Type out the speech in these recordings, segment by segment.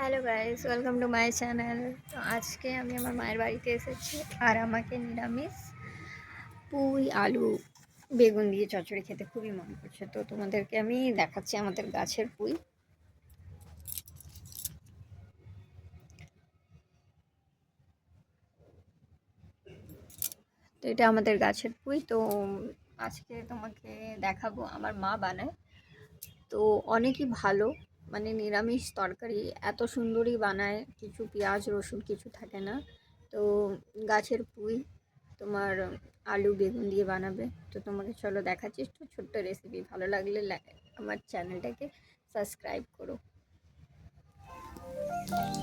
Hello guys, welcome to my channel. তো আজকে আমি আমার মায়ের বাড়িতে এসেছি আর আমাকে নিরামিষ পুঁই আলু বেগুন দিয়ে চচ্চড়ি খেতে খুবই মন করছে। তো তোমাদেরকে আমি দেখাচ্ছি আমাদের গাছের পুঁই। তো এটা আমাদের গাছের পুঁই। তো আজকে তোমাকে দেখাবো আমার মা বানায়। তো অনেকই ভালো, মানে নিরামিষ তরকারি এত সুন্দরই বানায়, কিছু পেঁয়াজ রসুন কিছু থাকে না। তো গাছের পুঁই তোমার আলু বেগুন দিয়ে বানাবে। তো তোমাকে চলো দেখাচ্ছি একটু ছোট্ট রেসিপি। ভালো লাগলে আমার চ্যানেলটাকে সাবস্ক্রাইব করো।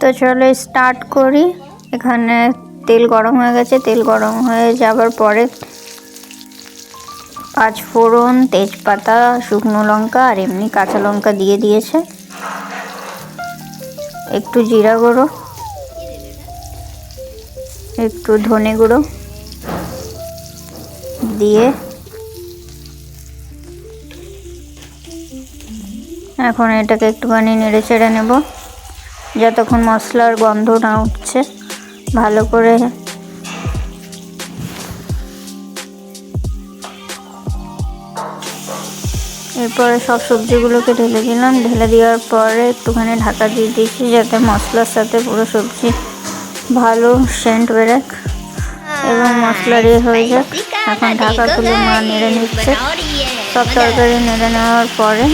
তো চলো স্টার্ট করি। এখানে তেল গরম হয়ে গেছে, তেল গরম হয়ে যাবার পরে পাঁচফোড়ন, তেজপাতা, শুকনো লঙ্কা আর এমনি কাঁচা লঙ্কা দিয়ে দিয়েছে, একটু জিরা গুঁড়ো, একটু ধনে গুঁড়ো দিয়ে এখন এটাকে একটুখানি নেড়ে চেড়ে নেব যতক্ষণ মশলার গন্ধ না উঠছে ভালো করে। এরপরে সব সবজিগুলোকে ঢেলে দিলাম, ঢেলে দেওয়ার পরে একটুখানি ঢাকা দিয়ে দিয়েছি যাতে মশলার সাথে পুরো সবজি ভালো সেন্ট বেরোক এবং মশলা হয়ে যাক। এখন ঢাকা খুলে মা নেড়ে নিচ্ছে। সব তরকারি নেড়ে নেওয়ার পরে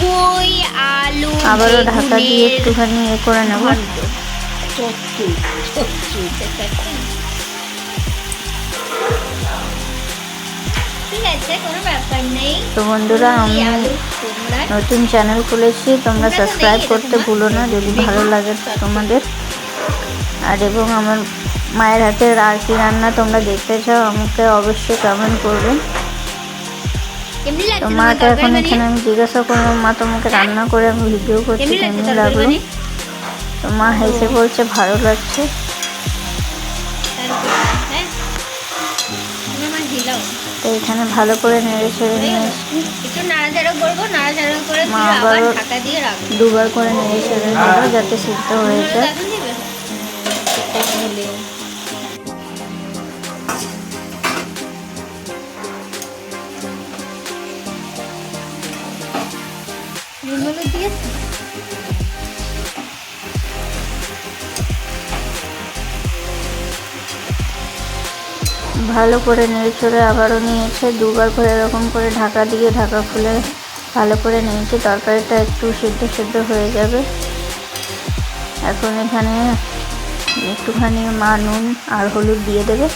আবারও ঢাকা দিয়ে একটুখানি করে নেব। তো বন্ধুরা, আমি নতুন চ্যানেল খুলেছি, তোমরা সাবস্ক্রাইব করতে ভুলো না যদি ভালো লাগে তোমাদের। আর এবং আমার মায়ের হাতের আর কি রান্না তোমরা দেখতে চাও আমাকে অবশ্যই কমেন্ট করবে। তো মাটা এখন এখানে আমি জিজ্ঞাসা করলাম, মা তোমাকে রান্না করে আমি ভিডিও করছি কেমন লাগলো? তো মা হেসে বলছে ভালো লাগছে। তো এখানে ভালো করে নেড়ে ছেড়ে নিয়ে এসছি। মা আবার দুবার করে নেড়ে ছেড়ে নেব যাতে সিদ্ধ হয়ে যায়। ভালো করে নেড়ে চড়ে আবারও নিয়েছে, দুবার করে এরকম করে ঢাকা দিয়ে ঢাকা খুলে ভালো করে নিয়েছে। তরকারিটা একটু সিদ্ধ সিদ্ধ হয়ে যাবে। এখন এখানে একটুখানি মা নুন আর হলুদ দিয়ে দেবে,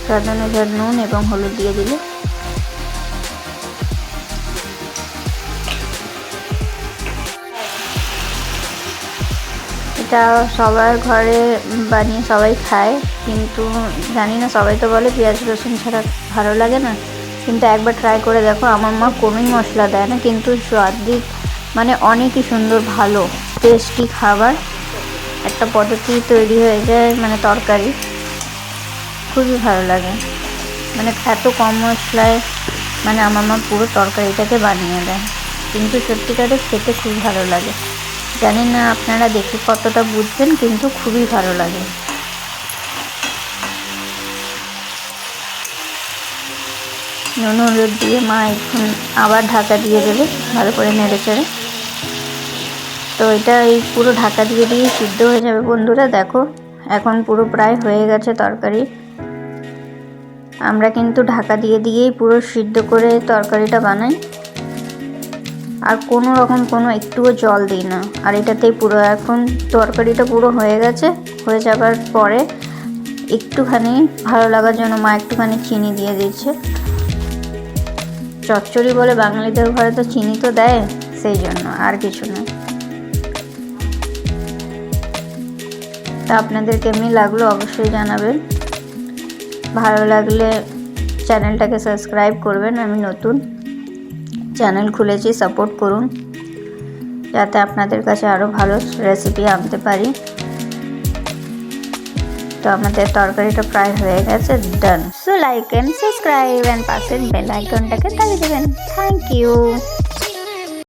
স্বাদ অনুযায়ী নুন এবং হলুদ দিয়ে দিলে এটা সবার ঘরে বানিয়ে সবাই খায়, কিন্তু জানি না, সবাই তো বলে পেঁয়াজ রসুন ছাড়া ভালো লাগে না, কিন্তু একবার ট্রাই করে দেখো। আমার মা কোনোই মশলা দেয় না, কিন্তু স্বাদিক মানে অনেকই সুন্দর ভালো টেস্টি খাবার একটা পদ্ধতি তৈরি হয়ে যায়, মানে তরকারি খুবই ভালো লাগে। মানে এত কম মশলায় মানে আমার মা পুরো তরকারিটাকে বানিয়ে দেয়, কিন্তু সত্যিকারে খেতে খুব ভালো লাগে। জানি না আপনারা দেখে কতটা বুঝবেন, কিন্তু খুবই ভালো লাগে। নুন হলুদ দিয়ে মা এখন আবার ঢাকা দিয়ে দেবে ভালো করে নেড়ে চেড়ে। তো এটা এই পুরো ঢাকা দিয়ে দিয়ে সিদ্ধ হয়ে যাবে। বন্ধুরা দেখো, এখন পুরো প্রায় হয়ে গেছে তরকারি। আমরা কিন্তু ঢাকা দিয়ে দিয়েই পুরো সিদ্ধ করে তরকারিটা বানাই, আর কোনো রকম কোনো একটুও জল দিই না। আর এটাতেই পুরো এখন তরকারিটা পুরো হয়ে গেছে। হয়ে যাবার পরে একটুখানি ভালো লাগার জন্য মা একটুখানি চিনি দিয়ে দিচ্ছে। চচ্চড়ি বলে বাঙালিদের ঘরে তো চিনি তো দেয়, সেই জন্য আর কিছু না। তা আপনাদের কেমনি লাগলো অবশ্যই জানাবেন। ভালো লাগলে চ্যানেলটাকে সাবস্ক্রাইব করবেন। আমি নতুন চ্যানেল খুলেছি, সাপোর্ট করুন যাতে আপনাদের কাছে আরও ভালো রেসিপি আনতে পারি। তো আমাদের তরকারিটা প্রায় হয়ে গেছে, done. So like and subscribe and পাশের বেল আইকনটাকে দাবিয়ে দেবেন। Thank you.